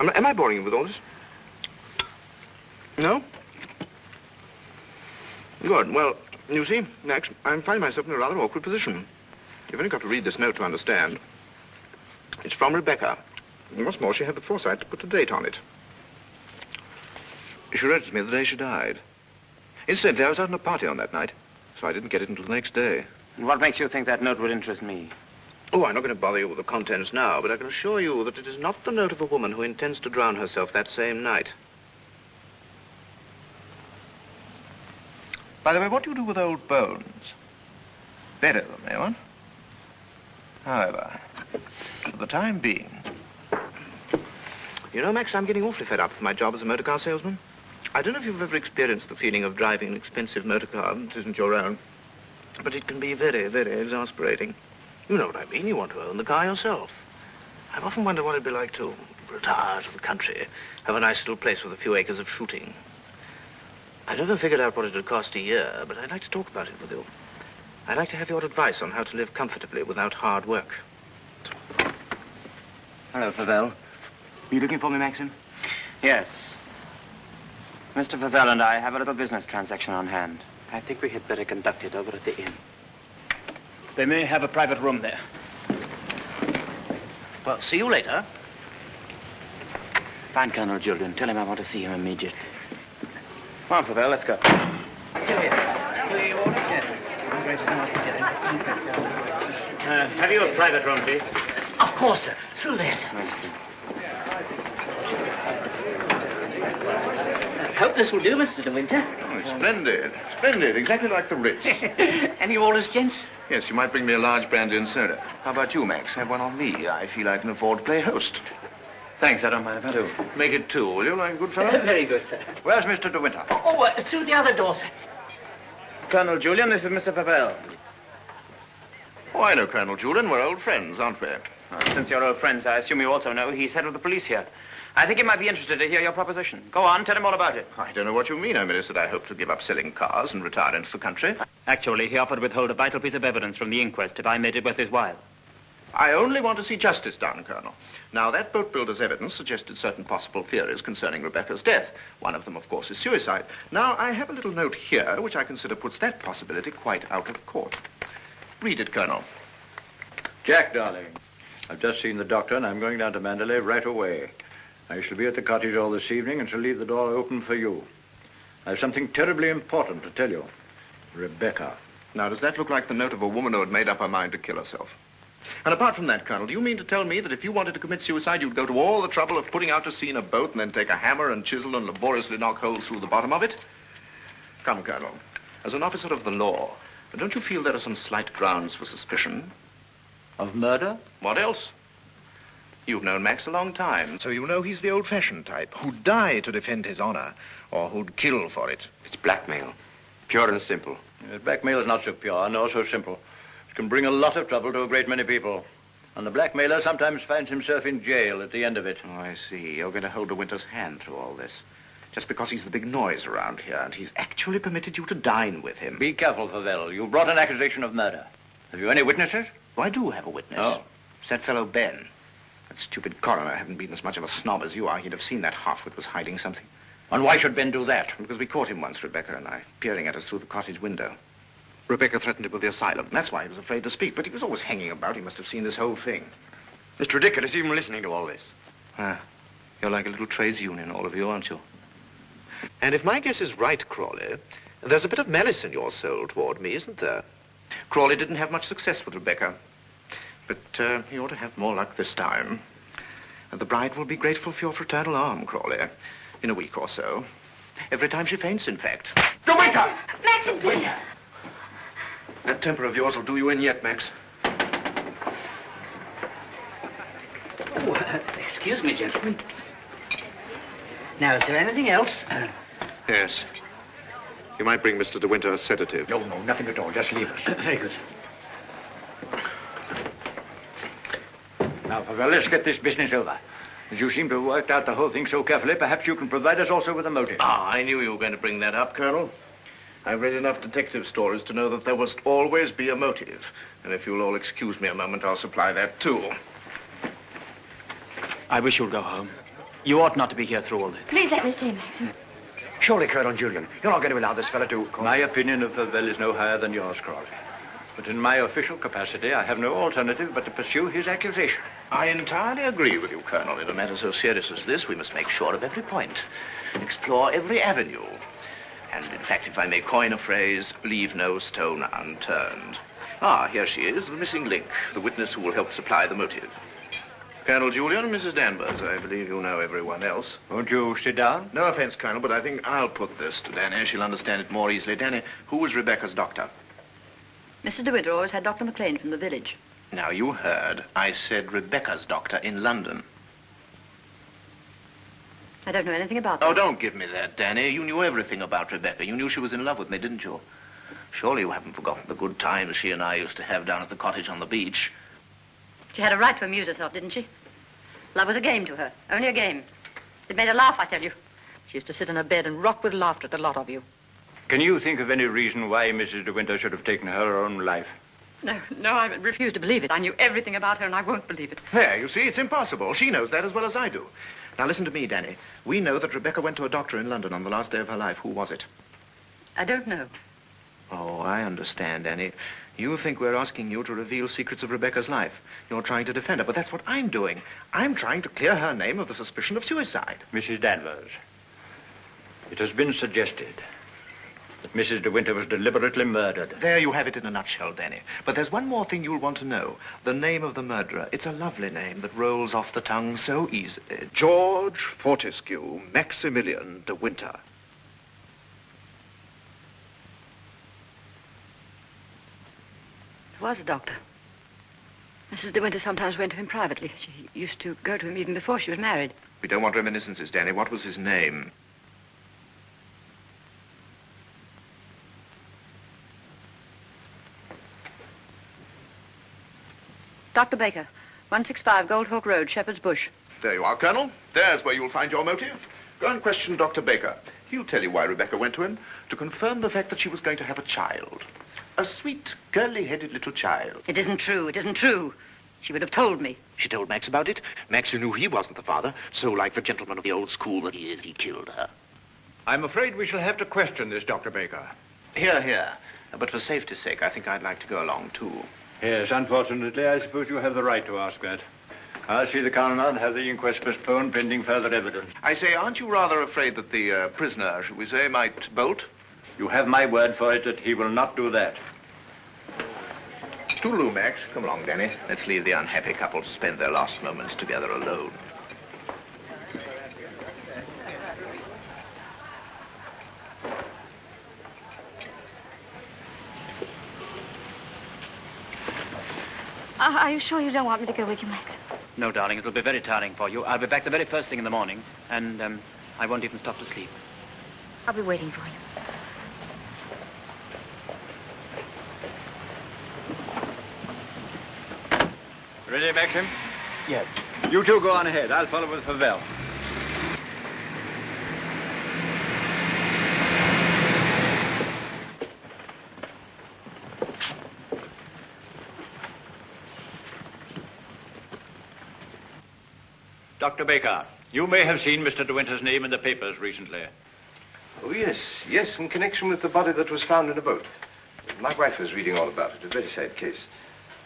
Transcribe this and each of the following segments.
Am I boring you with all this? No? Good. Well, you see, Max, I'm finding myself in a rather awkward position. You've only got to read this note to understand. It's from Rebecca. And what's more, she had the foresight to put a date on it. She wrote it to me the day she died. Incidentally, I was out on a party on that night, so I didn't get it until the next day. What makes you think that note would interest me? Oh, I'm not going to bother you with the contents now, but I can assure you that it is not the note of a woman who intends to drown herself that same night. By the way, what do you do with old bones? Bury them, eh, what? However, for the time being... You know, Max, I'm getting awfully fed up with my job as a motor car salesman. I don't know if you've ever experienced the feeling of driving an expensive motor car that isn't your own, but it can be very, very exasperating. You know what I mean. You want to own the car yourself. I've often wondered what it'd be like to retire to the country, have a nice little place with a few acres of shooting. I've never figured out what it would cost a year, but I'd like to talk about it with you. I'd like to have your advice on how to live comfortably without hard work. Hello, Favell. You looking for me, Maxim? Yes. Mr. Favell and I have a little business transaction on hand. I think we had better conduct it over at the inn. They may have a private room there. Well, see you later. Find Colonel Julian. Tell him I want to see him immediately. Come on, Favell, let's go. Have you a private room, please? Of course, sir. Through there, sir. Hope this will do, Mr. De Winter. Oh, splendid. Splendid. Exactly like the Ritz. Any orders, gents? Yes, you might bring me a large brandy and soda. How about you, Max? Have one on me. I feel I can afford to play host. Thanks, I don't mind if I do. Make it two, will you, like a good fellow? Very good, sir. Where's Mr. De Winter? Through the other door, sir. Colonel Julian, this is Mr. Favell. Oh, I know Colonel Julian. We're old friends, aren't we? Since you're old friends, I assume you also know he's head of the police here. I think he might be interested to hear your proposition. Go on, tell him all about it. I don't know what you mean. I merely said I hope to give up selling cars and retire into the country. Actually, he offered to withhold a vital piece of evidence from the inquest if I made it worth his while. I only want to see justice done, Colonel. Now, that boat builder's evidence suggested certain possible theories concerning Rebecca's death. One of them, of course, is suicide. Now, I have a little note here which I consider puts that possibility quite out of court. Read it, Colonel. Jack, darling, I've just seen the doctor and I'm going down to Mandalay right away. I shall be at the cottage all this evening and shall leave the door open for you. I have something terribly important to tell you. Rebecca. Now, does that look like the note of a woman who had made up her mind to kill herself? And apart from that, Colonel, do you mean to tell me that if you wanted to commit suicide, you'd go to all the trouble of putting out to sea in a boat and then take a hammer and chisel and laboriously knock holes through the bottom of it? Come, Colonel, as an officer of the law, don't you feel there are some slight grounds for suspicion? Of murder? What else? You've known Max a long time, so you know he's the old-fashioned type who'd die to defend his honor, or who'd kill for it. It's blackmail, pure and simple. Blackmail is not so pure, nor so simple. It can bring a lot of trouble to a great many people. And the blackmailer sometimes finds himself in jail at the end of it. Oh, I see. You're going to hold De Winter's hand through all this. Just because he's the big noise around here, and he's actually permitted you to dine with him. Be careful, Favell. You've brought an accusation of murder. Have you any witnesses? Oh, I do have a witness. Oh. It's that fellow Ben. That stupid coroner hadn't been as much of a snob as you are. He'd have seen that halfwit was hiding something. And why should Ben do that? Because we caught him once, Rebecca and I, peering at us through the cottage window. Rebecca threatened him with the asylum. That's why he was afraid to speak, but he was always hanging about. He must have seen this whole thing. It's ridiculous even listening to all this. You're like a little trades union, all of you, aren't you? And if my guess is right, Crawley, there's a bit of malice in your soul toward me, isn't there? Crawley didn't have much success with Rebecca, but he ought to have more luck this time. And the bride will be grateful for your fraternal arm, Crawley, in a week or so. Every time she faints, in fact. De Winter! Max and Winter! That temper of yours will do you in yet, Max. Oh, excuse me, gentlemen. Now, is there anything else? Yes. You might bring Mr. De Winter a sedative. No, nothing at all. Just leave us. Very good. Now, Favell, let's get this business over. As you seem to have worked out the whole thing so carefully, perhaps you can provide us also with a motive. I knew you were going to bring that up, Colonel. I've read enough detective stories to know that there must always be a motive. And if you'll all excuse me a moment, I'll supply that too. I wish you'd go home. You ought not to be here through all this. Please let me stay, Maxim. Surely, Colonel Julian, you're not going to allow this fellow to... My opinion of Favell is no higher than yours, Crawley. But in my official capacity, I have no alternative but to pursue his accusation. I entirely agree with you, Colonel. In a matter so serious as this, we must make sure of every point, explore every avenue. And in fact, if I may coin a phrase, leave no stone unturned. Ah, here she is, the missing link, the witness who will help supply the motive. Colonel Julian, Mrs. Danvers, I believe you know everyone else. Won't you sit down? No offense, Colonel, but I think I'll put this to Danny. She'll understand it more easily. Danny, who was Rebecca's doctor? Mr. De Winter always had Dr. McLean from the village. Now, you heard. I said Rebecca's doctor in London. I don't know anything about that. Oh, don't give me that, Danny. You knew everything about Rebecca. You knew she was in love with me, didn't you? Surely you haven't forgotten the good times she and I used to have down at the cottage on the beach. She had a right to amuse herself, didn't she? Love was a game to her, only a game. It made her laugh, I tell you. She used to sit in her bed and rock with laughter at the lot of you. Can you think of any reason why Mrs. De Winter should have taken her own life? No, I refuse to believe it. I knew everything about her and I won't believe it. There, you see, it's impossible. She knows that as well as I do. Now, listen to me, Danny. We know that Rebecca went to a doctor in London on the last day of her life. Who was it? I don't know. Oh, I understand, Danny. You think we're asking you to reveal secrets of Rebecca's life. You're trying to defend her, but that's what I'm doing. I'm trying to clear her name of the suspicion of suicide. Mrs. Danvers, it has been suggested that Mrs. De Winter was deliberately murdered. There you have it in a nutshell, Danny. But there's one more thing you'll want to know. The name of the murderer. It's a lovely name that rolls off the tongue so easily. George Fortescue Maximilian De Winter. It was a doctor. Mrs. De Winter sometimes went to him privately. She used to go to him even before she was married. We don't want reminiscences, Danny. What was his name? Dr. Baker, 165 Goldhawk Road, Shepherd's Bush. There you are, Colonel. There's where you'll find your motive. Go and question Dr. Baker. He'll tell you why Rebecca went to him, to confirm the fact that she was going to have a child. A sweet, curly-headed little child. It isn't true. It isn't true. She would have told me. She told Max about it. Max, who knew he wasn't the father, so like the gentleman of the old school that he is, he killed her. I'm afraid we shall have to question this, Dr. Baker. Here. But for safety's sake, I think I'd like to go along, too. Yes, unfortunately, I suppose you have the right to ask that. I'll see the coroner and have the inquest postponed pending further evidence. I say, aren't you rather afraid that the prisoner, shall we say, might bolt? You have my word for it that he will not do that. Toodaloo, Max. Come along, Danny. Let's leave the unhappy couple to spend their last moments together alone. Are you sure you don't want me to go with you, Max? No, darling, it'll be very tiring for you. I'll be back the very first thing in the morning, and I won't even stop to sleep. I'll be waiting for you. Ready, Maxim? Yes. You two go on ahead. I'll follow with Favell. Dr. Baker, you may have seen Mr. De Winter's name in the papers recently. Oh, yes, in connection with the body that was found in a boat. My wife was reading all about it. A very sad case.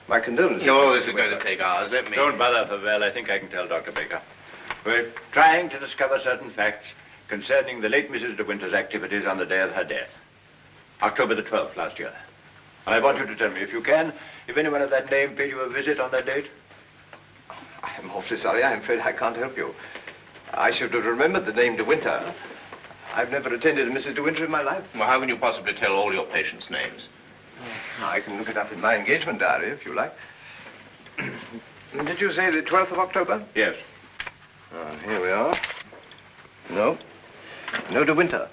My condolences. No, this is going to take hours. Let me... Don't bother, Favell. I think I can tell Dr. Baker. We're trying to discover certain facts concerning the late Mrs. De Winter's activities on the day of her death. October the 12th last year. I want you to tell me, if you can, if anyone of that name paid you a visit on that date. I'm awfully sorry. I'm afraid I can't help you. I should have remembered the name De Winter. I've never attended a Mrs. De Winter in my life. Well, how can you possibly tell all your patients' names? I can look it up in my engagement diary, if you like. Did you say the 12th of October? Yes. Here we are. No De Winter.